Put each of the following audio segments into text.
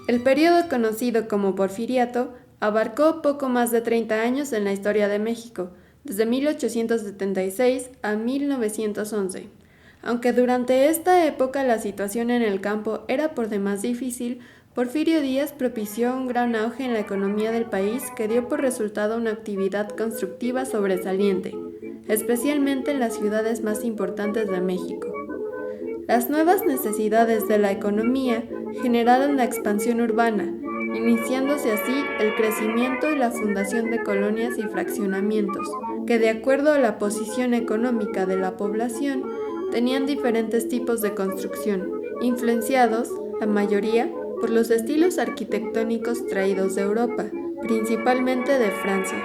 El periodo conocido como Porfiriato abarcó poco más de 30 años en la historia de México, desde 1876 a 1911. Aunque durante esta época la situación en el campo era por demás difícil, Porfirio Díaz propició un gran auge en la economía del país que dio por resultado una actividad constructiva sobresaliente, especialmente en las ciudades más importantes de México. Las nuevas necesidades de la economía generaron la expansión urbana, iniciándose así el crecimiento y la fundación de colonias y fraccionamientos, que de acuerdo a la posición económica de la población, tenían diferentes tipos de construcción, influenciados, la mayoría, por los estilos arquitectónicos traídos de Europa, principalmente de Francia.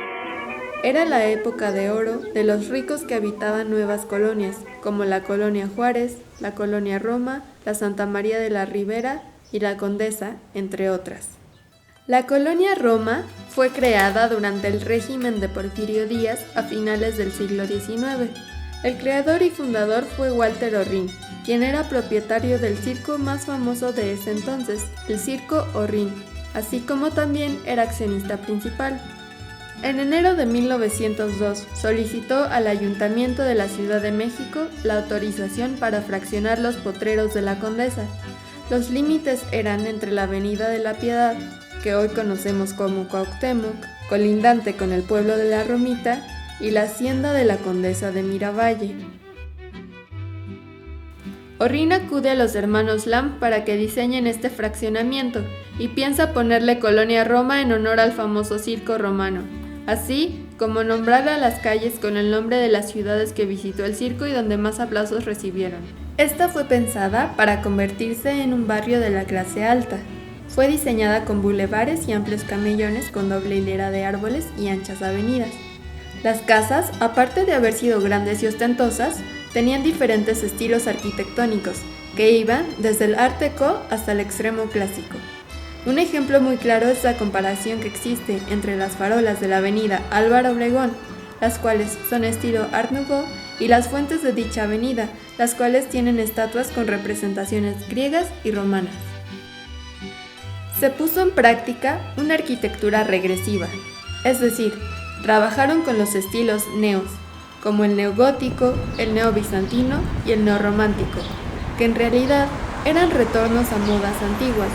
Era la época de oro de los ricos que habitaban nuevas colonias, como la Colonia Juárez, la Colonia Roma, la Santa María de la Ribera y la Condesa, entre otras. La Colonia Roma fue creada durante el régimen de Porfirio Díaz a finales del siglo XIX. El creador y fundador fue Walter Orrin, quien era propietario del circo más famoso de ese entonces, el Circo Orrin, así como también era accionista principal. En enero de 1902 solicitó al Ayuntamiento de la Ciudad de México la autorización para fraccionar los potreros de la Condesa. Los límites eran entre la Avenida de la Piedad, que hoy conocemos como Cuauhtémoc, colindante con el pueblo de La Romita, y la hacienda de la Condesa de Miravalle. Orrin acude a los hermanos Lam para que diseñen este fraccionamiento y piensa ponerle Colonia Roma en honor al famoso circo romano, así como nombrar a las calles con el nombre de las ciudades que visitó el circo y donde más aplausos recibieron. Esta fue pensada para convertirse en un barrio de la clase alta. Fue diseñada con bulevares y amplios camellones con doble hilera de árboles y anchas avenidas. Las casas, aparte de haber sido grandes y ostentosas, tenían diferentes estilos arquitectónicos, que iban desde el Art Deco hasta el extremo clásico. Un ejemplo muy claro es la comparación que existe entre las farolas de la avenida Álvaro Obregón, las cuales son estilo Art Nouveau, y las fuentes de dicha avenida, las cuales tienen estatuas con representaciones griegas y romanas. Se puso en práctica una arquitectura regresiva, es decir, trabajaron con los estilos neos, como el neogótico, el neobizantino y el neorromántico, que en realidad eran retornos a modas antiguas,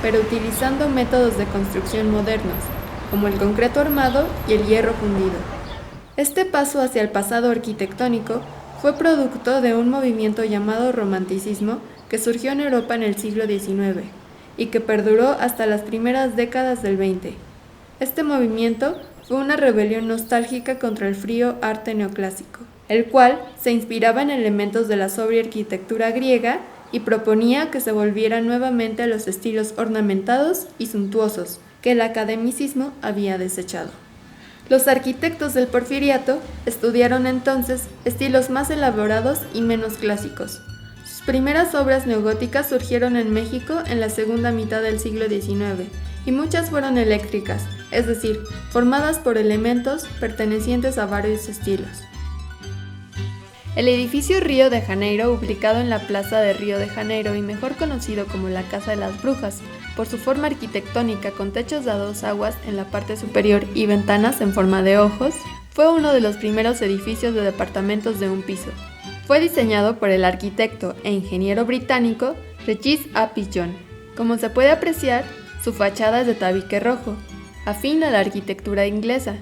pero utilizando métodos de construcción modernos, como el concreto armado y el hierro fundido. Este paso hacia el pasado arquitectónico fue producto de un movimiento llamado romanticismo que surgió en Europa en el siglo XIX y que perduró hasta las primeras décadas del XX. Este movimiento fue una rebelión nostálgica contra el frío arte neoclásico, el cual se inspiraba en elementos de la sobria arquitectura griega y proponía que se volvieran nuevamente a los estilos ornamentados y suntuosos que el academicismo había desechado. Los arquitectos del Porfiriato estudiaron entonces estilos más elaborados y menos clásicos. Sus primeras obras neogóticas surgieron en México en la segunda mitad del siglo XIX, y muchas fueron eléctricas, es decir, formadas por elementos pertenecientes a varios estilos. El edificio Río de Janeiro, ubicado en la plaza de Río de Janeiro y mejor conocido como la Casa de las Brujas, por su forma arquitectónica con techos a dos aguas en la parte superior y ventanas en forma de ojos, fue uno de los primeros edificios de departamentos de un piso. Fue diseñado por el arquitecto e ingeniero británico Regis A. Pigeon. Como se puede apreciar, su fachada es de tabique rojo, afín a la arquitectura inglesa,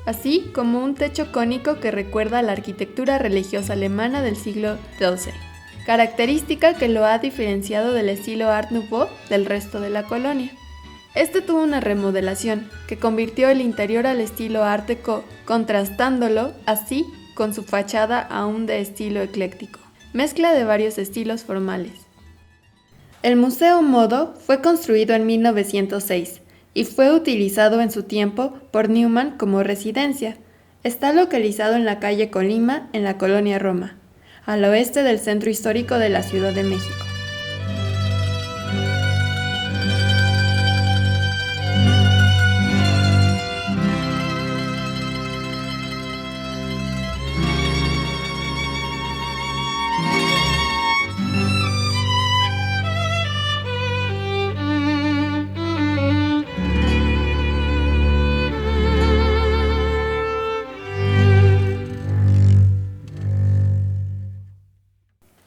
así como un techo cónico que recuerda a la arquitectura religiosa alemana del siglo XII, característica que lo ha diferenciado del estilo Art Nouveau del resto de la colonia. Este tuvo una remodelación que convirtió el interior al estilo Art Deco, contrastándolo así con su fachada aún de estilo ecléctico, mezcla de varios estilos formales. El Museo Modo fue construido en 1906 y fue utilizado en su tiempo por Neumann como residencia. Está localizado en la calle Colima, en la colonia Roma, al oeste del centro histórico de la Ciudad de México.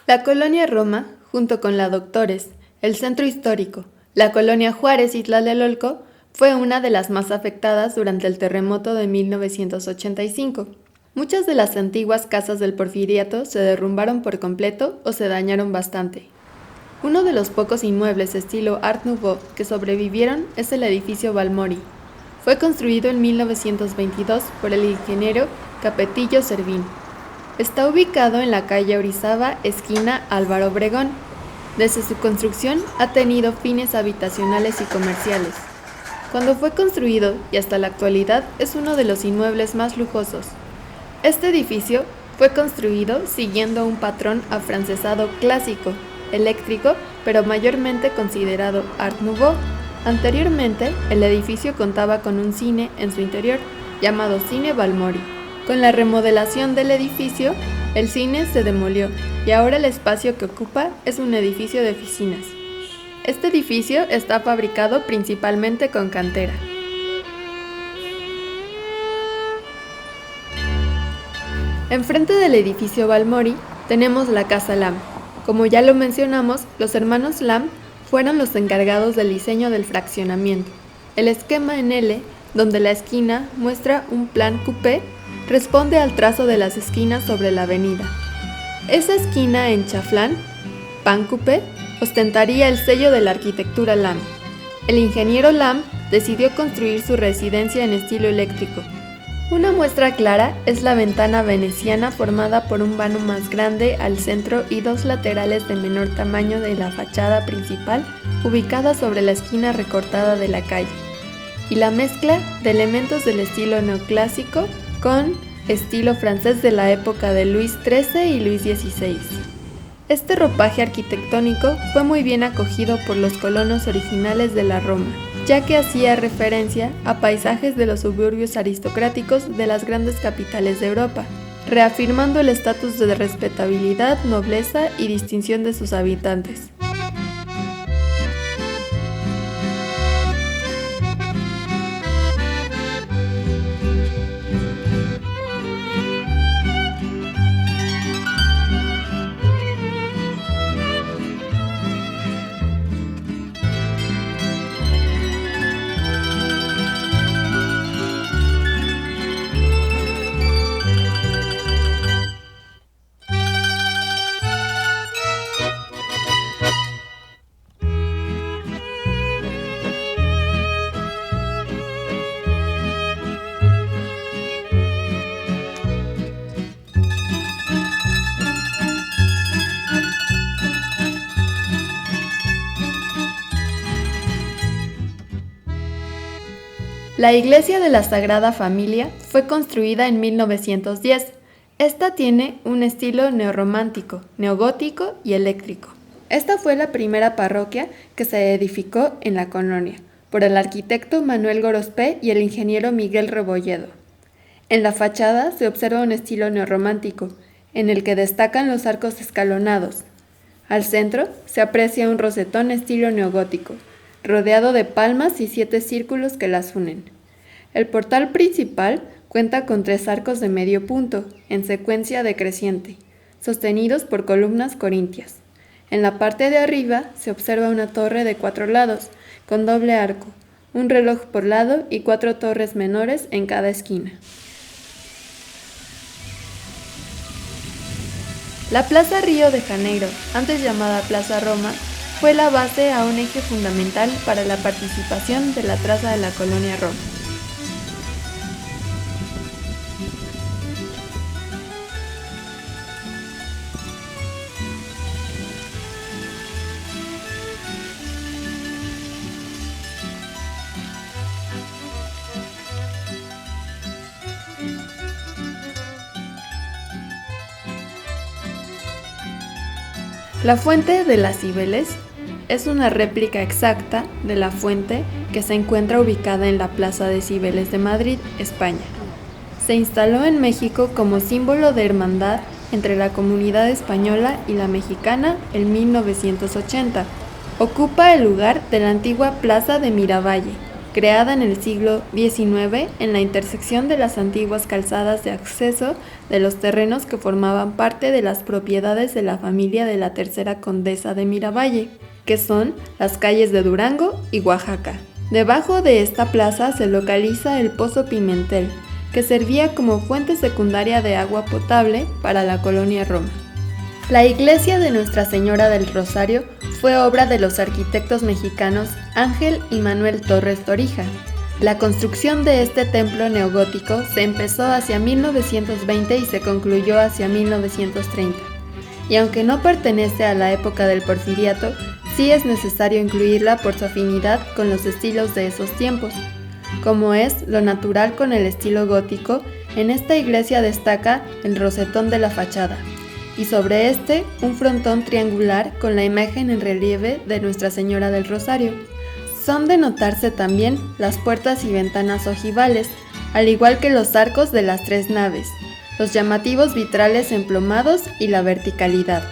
La colonia Roma, junto con la Doctores, el Centro Histórico, la colonia Juárez y Tlatelolco, fue una de las más afectadas durante el terremoto de 1985. Muchas de las antiguas casas del Porfiriato se derrumbaron por completo o se dañaron bastante. Uno de los pocos inmuebles estilo Art Nouveau que sobrevivieron es el edificio Balmori. Fue construido en 1922 por el ingeniero Capetillo Servín. Está ubicado en la calle Orizaba, esquina Álvaro Obregón. Desde su construcción ha tenido fines habitacionales y comerciales. Cuando fue construido y hasta la actualidad es uno de los inmuebles más lujosos. Este edificio fue construido siguiendo un patrón afrancesado clásico, eléctrico, pero mayormente considerado Art Nouveau. Anteriormente, el edificio contaba con un cine en su interior, llamado Cine Balmori. Con la remodelación del edificio, el cine se demolió y ahora el espacio que ocupa es un edificio de oficinas. Este edificio está fabricado principalmente con cantera. Enfrente del edificio Balmori tenemos la Casa Lam. Como ya lo mencionamos, los hermanos Lam fueron los encargados del diseño del fraccionamiento. El esquema en L, donde la esquina muestra un plan coupé, responde al trazo de las esquinas sobre la avenida. Esa esquina en chaflán, pan coupé, ostentaría el sello de la arquitectura Lam. El ingeniero Lam decidió construir su residencia en estilo eléctrico. Una muestra clara es la ventana veneciana formada por un vano más grande al centro y dos laterales de menor tamaño de la fachada principal ubicada sobre la esquina recortada de la calle, y la mezcla de elementos del estilo neoclásico con estilo francés de la época de Luis XIII y Luis XVI. Este ropaje arquitectónico fue muy bien acogido por los colonos originales de la Roma, ya que hacía referencia a paisajes de los suburbios aristocráticos de las grandes capitales de Europa, reafirmando el estatus de respetabilidad, nobleza y distinción de sus habitantes. La iglesia de la Sagrada Familia fue construida en 1910. Esta tiene un estilo neorromántico, neogótico y eléctrico. Esta fue la primera parroquia que se edificó en la colonia, por el arquitecto Manuel Gorospe y el ingeniero Miguel Rebolledo. En la fachada se observa un estilo neorromántico, en el que destacan los arcos escalonados. Al centro se aprecia un rosetón estilo neogótico, rodeado de palmas y 7 círculos que las unen. El portal principal cuenta con 3 arcos de medio punto, en secuencia decreciente, sostenidos por columnas corintias. En la parte de arriba se observa una torre de 4 lados, con doble arco, un reloj por lado y 4 torres menores en cada esquina. La Plaza Río de Janeiro, antes llamada Plaza Roma, fue la base a un eje fundamental para la participación de la traza de la colonia Roma. La fuente de las Cibeles es una réplica exacta de la fuente que se encuentra ubicada en la Plaza de Cibeles de Madrid, España. Se instaló en México como símbolo de hermandad entre la comunidad española y la mexicana en 1980. Ocupa el lugar de la antigua Plaza de Miravalle. creada en el siglo XIX en la intersección de las antiguas calzadas de acceso de los terrenos que formaban parte de las propiedades de la familia de la tercera condesa de Miravalle, que son las calles de Durango y Oaxaca. Debajo de esta plaza se localiza el Pozo Pimentel, que servía como fuente secundaria de agua potable para la colonia Roma. La iglesia de Nuestra Señora del Rosario fue obra de los arquitectos mexicanos Ángel y Manuel Torres Torija. La construcción de este templo neogótico se empezó hacia 1920 y se concluyó hacia 1930. Y aunque no pertenece a la época del Porfiriato, sí es necesario incluirla por su afinidad con los estilos de esos tiempos. Como es lo natural con el estilo gótico, en esta iglesia destaca el rosetón de la fachada, y sobre este un frontón triangular con la imagen en relieve de Nuestra Señora del Rosario. Son de notarse también las puertas y ventanas ojivales, al igual que los arcos de las tres naves, los llamativos vitrales emplomados y la verticalidad.